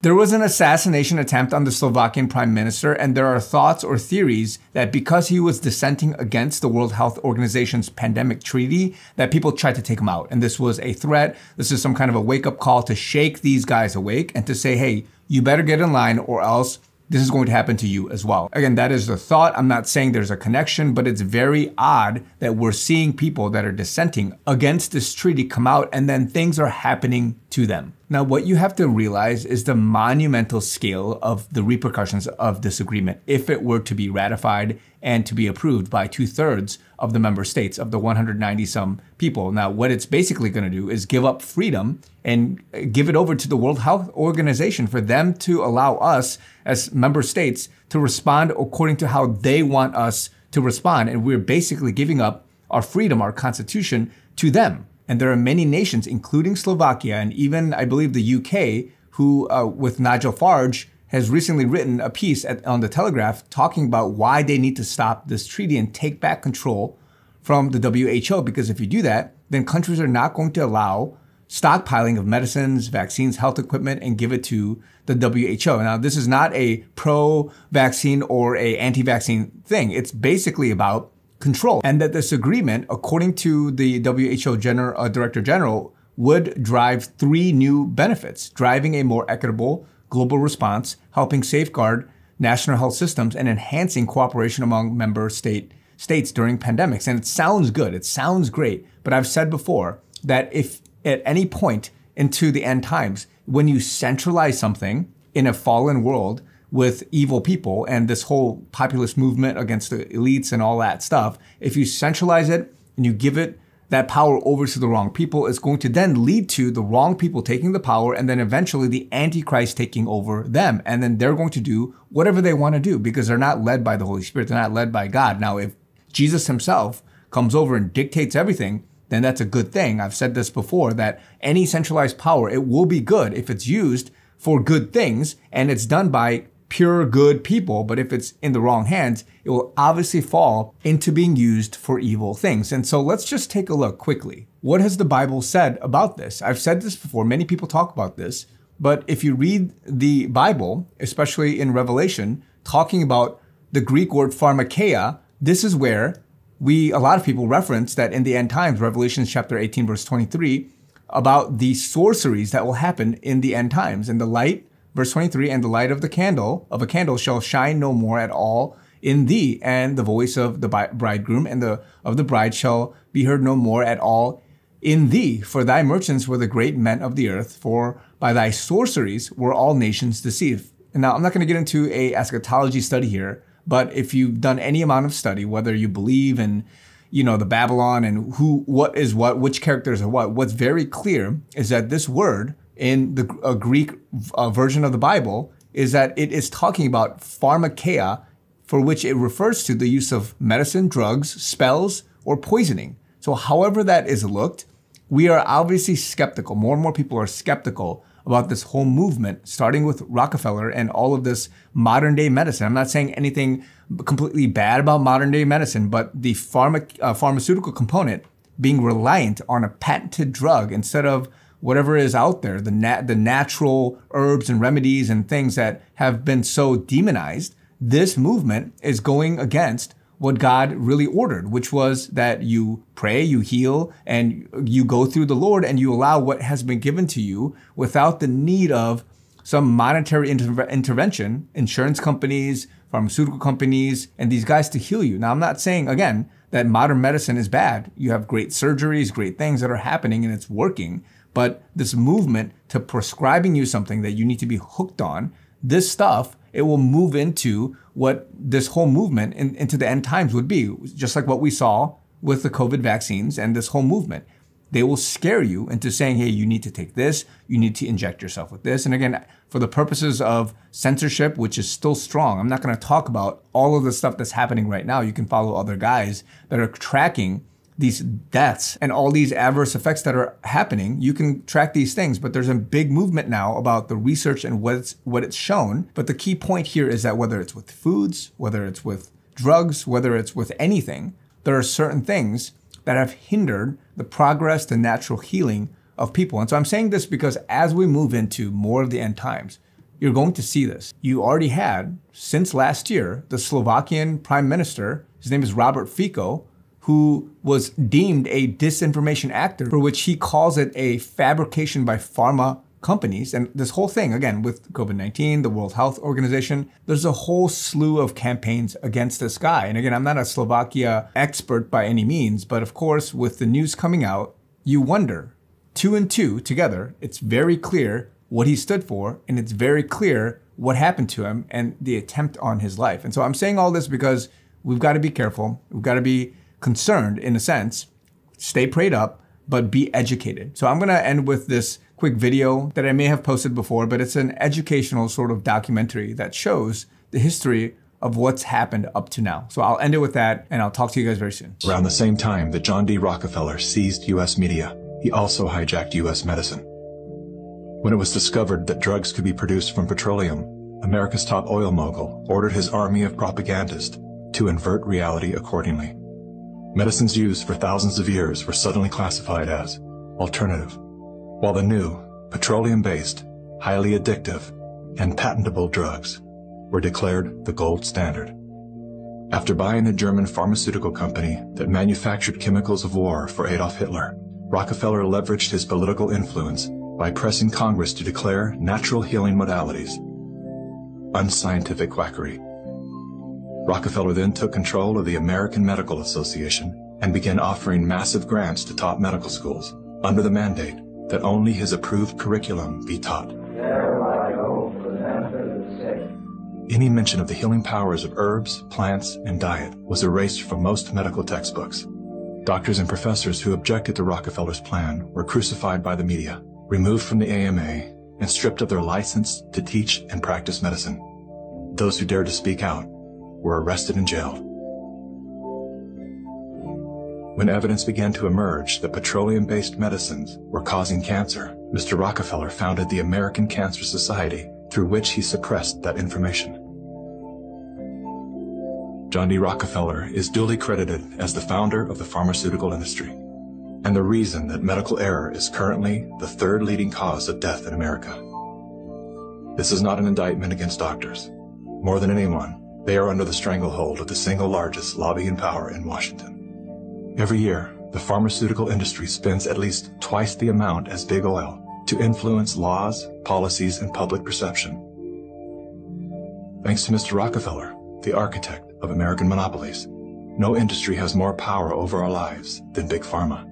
There was an assassination attempt on the Slovakian prime minister, and there are thoughts or theories that because he was dissenting against the World Health Organization's pandemic treaty, that people tried to take him out. And this was a threat. This is some kind of a wake-up call to shake these guys awake and to say, hey, you better get in line or else this is going to happen to you as well. Again, that is the thought. I'm not saying there's a connection, but it's very odd that we're seeing people that are dissenting against this treaty come out and then things are happening to them. Now, what you have to realize is the monumental scale of the repercussions of this agreement if it were to be ratified and to be approved by 2/3 of the member states of the 190 some people. Now, what it's basically going to do is give up freedom and give it over to the World Health Organization for them to allow us as member states to respond according to how they want us to respond. And we're basically giving up our freedom, our constitution to them. And there are many nations, including Slovakia and even, I believe, the UK, who, with Nigel Farage, has recently written a piece on the Telegraph talking about why they need to stop this treaty and take back control from the WHO. Because if you do that, then countries are not going to allow stockpiling of medicines, vaccines, health equipment, and give it to the WHO. Now, this is not a pro-vaccine or a anti-vaccine thing. It's basically about control. And that this agreement, according to the WHO Director General, would drive 3 new benefits: driving a more equitable global response, helping safeguard national health systems, and enhancing cooperation among member states during pandemics. And it sounds good. It sounds great. But I've said before that if at any point into the end times, when you centralize something in a fallen world with evil people and this whole populist movement against the elites and all that stuff, if you centralize it and you give it that power over to the wrong people, it's going to then lead to the wrong people taking the power and then eventually the Antichrist taking over them. And then they're going to do whatever they want to do because they're not led by the Holy Spirit. They're not led by God. Now, if Jesus himself comes over and dictates everything, then that's a good thing. I've said this before, that any centralized power, it will be good if it's used for good things and it's done by pure good people. But if it's in the wrong hands, it will obviously fall into being used for evil things. And so let's just take a look quickly. What has the Bible said about this? I've said this before. Many people talk about this. But if you read the Bible, especially in Revelation, talking about the Greek word pharmakeia, this is where a lot of people reference that in the end times, Revelation chapter 18, verse 23, about the sorceries that will happen in the end times. And the light, verse 23, and the light of a candle shall shine no more at all in thee, and the voice of the bridegroom and of the bride shall be heard no more at all in thee. For thy merchants were the great men of the earth, for by thy sorceries were all nations deceived. And now I'm not going to get into a eschatology study here, but if you've done any amount of study, whether you believe in, the Babylon and what is what, which characters are what, what's very clear is that this word in the Greek version of the Bible is that it is talking about pharmakeia, for which it refers to the use of medicine, drugs, spells, or poisoning. So however that is looked, we are obviously skeptical. More and more people are skeptical about this whole movement, starting with Rockefeller and all of this modern day medicine. I'm not saying anything completely bad about modern day medicine, but the pharmaceutical component being reliant on a patented drug instead of whatever is out there, the natural herbs and remedies and things that have been so demonized, this movement is going against what God really ordered, which was that you pray, you heal, and you go through the Lord and you allow what has been given to you without the need of some monetary intervention, insurance companies, pharmaceutical companies, and these guys to heal you. Now, I'm not saying, again, that modern medicine is bad. You have great surgeries, great things that are happening and it's working. But this movement to prescribing you something that you need to be hooked on, this stuff, it will move into what this whole movement into the end times would be, just like what we saw with the COVID vaccines and this whole movement. They will scare you into saying, hey, you need to take this, you need to inject yourself with this. And again, for the purposes of censorship, which is still strong, I'm not going to talk about all of the stuff that's happening right now. You can follow other guys that are tracking these deaths and all these adverse effects that are happening. You can track these things, but there's a big movement now about the research and what it's shown. But the key point here is that whether it's with foods, whether it's with drugs, whether it's with anything, there are certain things that have hindered the progress, the natural healing of people. And so I'm saying this because as we move into more of the end times, you're going to see this. You already had, since last year, the Slovakian Prime Minister, his name is Robert Fico, who was deemed a disinformation actor, for which he calls it a fabrication by pharma companies. And this whole thing, again, with COVID-19, the World Health Organization, there's a whole slew of campaigns against this guy. And again, I'm not a Slovakia expert by any means, but of course, with the news coming out, you wonder, 2 and 2 together, it's very clear what he stood for, and it's very clear what happened to him and the attempt on his life. And so I'm saying all this because we've got to be careful. We've got to be concerned in a sense, stay prayed up, but be educated. So I'm going to end with this quick video that I may have posted before, but it's an educational sort of documentary that shows the history of what's happened up to now. So I'll end it with that, and I'll talk to you guys very soon. Around the same time that John D. Rockefeller seized U.S. media, he also hijacked U.S. medicine. When it was discovered that drugs could be produced from petroleum, America's top oil mogul ordered his army of propagandists to invert reality accordingly. Medicines used for thousands of years were suddenly classified as alternative, while the new, petroleum-based, highly addictive, and patentable drugs were declared the gold standard. After buying a German pharmaceutical company that manufactured chemicals of war for Adolf Hitler, Rockefeller leveraged his political influence by pressing Congress to declare natural healing modalities unscientific quackery. Rockefeller then took control of the American Medical Association and began offering massive grants to top medical schools under the mandate that only his approved curriculum be taught. Any mention of the healing powers of herbs, plants, and diet was erased from most medical textbooks. Doctors and professors who objected to Rockefeller's plan were crucified by the media, removed from the AMA, and stripped of their license to teach and practice medicine. Those who dared to speak out were arrested and jailed. When evidence began to emerge that petroleum-based medicines were causing cancer, Mr. Rockefeller founded the American Cancer Society, through which he suppressed that information. John D. Rockefeller is duly credited as the founder of the pharmaceutical industry, and the reason that medical error is currently the third leading cause of death in America. This is not an indictment against doctors. More than anyone, they are under the stranglehold of the single largest lobbying power in Washington. Every year, the pharmaceutical industry spends at least twice the amount as big oil to influence laws, policies, and public perception. Thanks to Mr. Rockefeller, the architect of American monopolies, no industry has more power over our lives than Big Pharma.